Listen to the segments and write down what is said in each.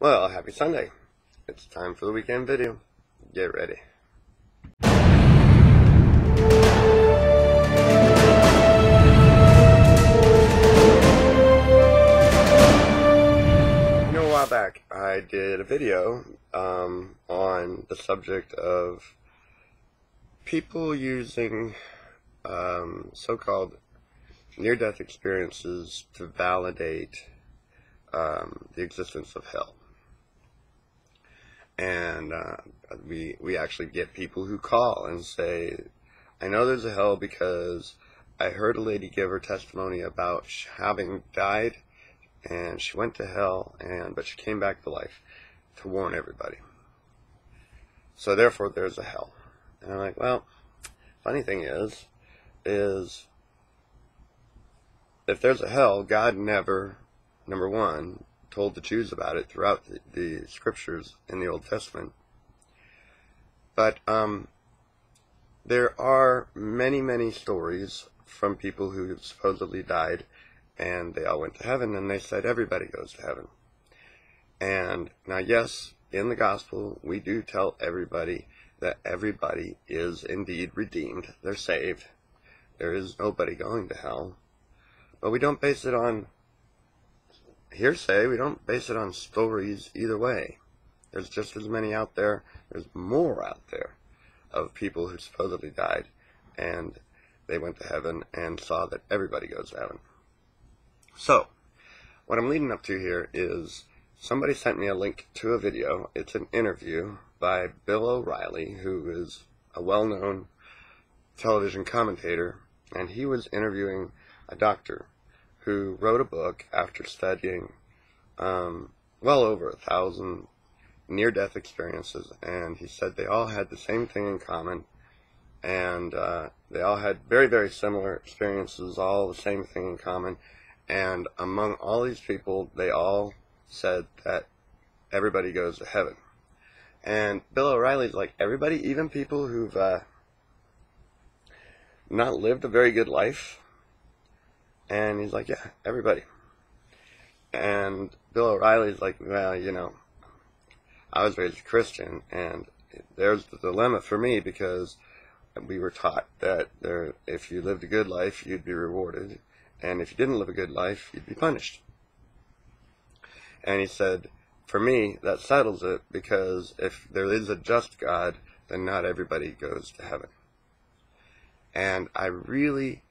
Well, happy Sunday. It's time for the weekend video. Get ready. A while back, I did a video on the subject of people using so-called near-death experiences to validate the existence of hell. And we actually get people who call and say, I know there's a hell because I heard a lady give her testimony about having died and she went to hell, but she came back to life to warn everybody. So therefore there's a hell. And I'm like, well, funny thing is if there's a hell, God never, number one, told the Jews about it throughout the scriptures in the Old Testament. But there are many stories from people who supposedly died and they all went to heaven, and they said everybody goes to heaven. And now, yes, in the gospel we do tell everybody that everybody is indeed redeemed. They're saved. There is nobody going to hell. But we don't base it on hearsay. We don't base it on stories either way. There's just as many out there. There's more out there of people who supposedly died and they went to heaven and saw that everybody goes to heaven. So, what I'm leading up to here is somebody sent me a link to a video. It's an interview by Bill O'Reilly, who is a well-known television commentator, and he was interviewing a doctor who wrote a book after studying well over 1,000 near-death experiences, and he said they all had the same thing in common, and they all had very similar experiences, all the same thing in common, and among all these people, they all said that everybody goes to heaven. And Bill O'Reilly's like, everybody, even people who've not lived a very good life? And he's like, yeah, everybody. And Bill O'Reilly's like, well, you know, I was raised a Christian, and there's the dilemma for me, because we were taught that if you lived a good life, you'd be rewarded, and if you didn't live a good life, you'd be punished. And he said, for me, that settles it, because if there is a just God, then not everybody goes to heaven. And I really,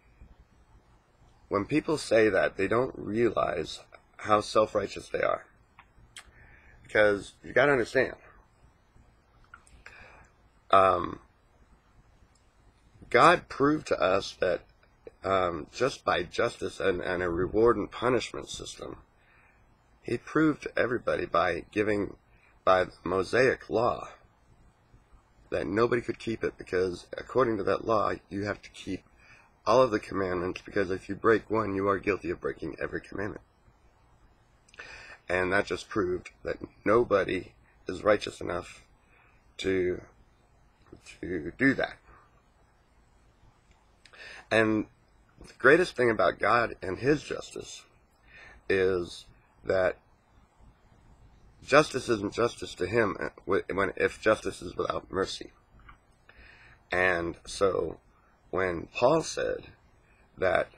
when people say that, they don't realize how self-righteous they are. Because you got to understand, God proved to us that just by justice and a reward and punishment system, He proved to everybody by the Mosaic law that nobody could keep it, because according to that law, you have to keep all of the commandments, because if you break one, you are guilty of breaking every commandment. And that just proved that nobody is righteous enough to do that. And the greatest thing about God and His justice is that justice isn't justice to Him if justice is without mercy. And so when Paul said that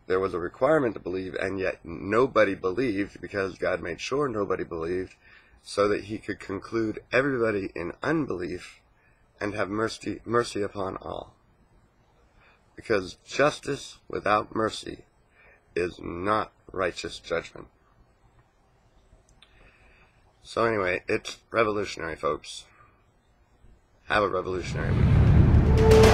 there was a requirement to believe, and yet nobody believed, because God made sure nobody believed, so that He could conclude everybody in unbelief and have mercy upon all. Because justice without mercy is not righteous judgment. So anyway, it's revolutionary, folks. Have a revolutionary week.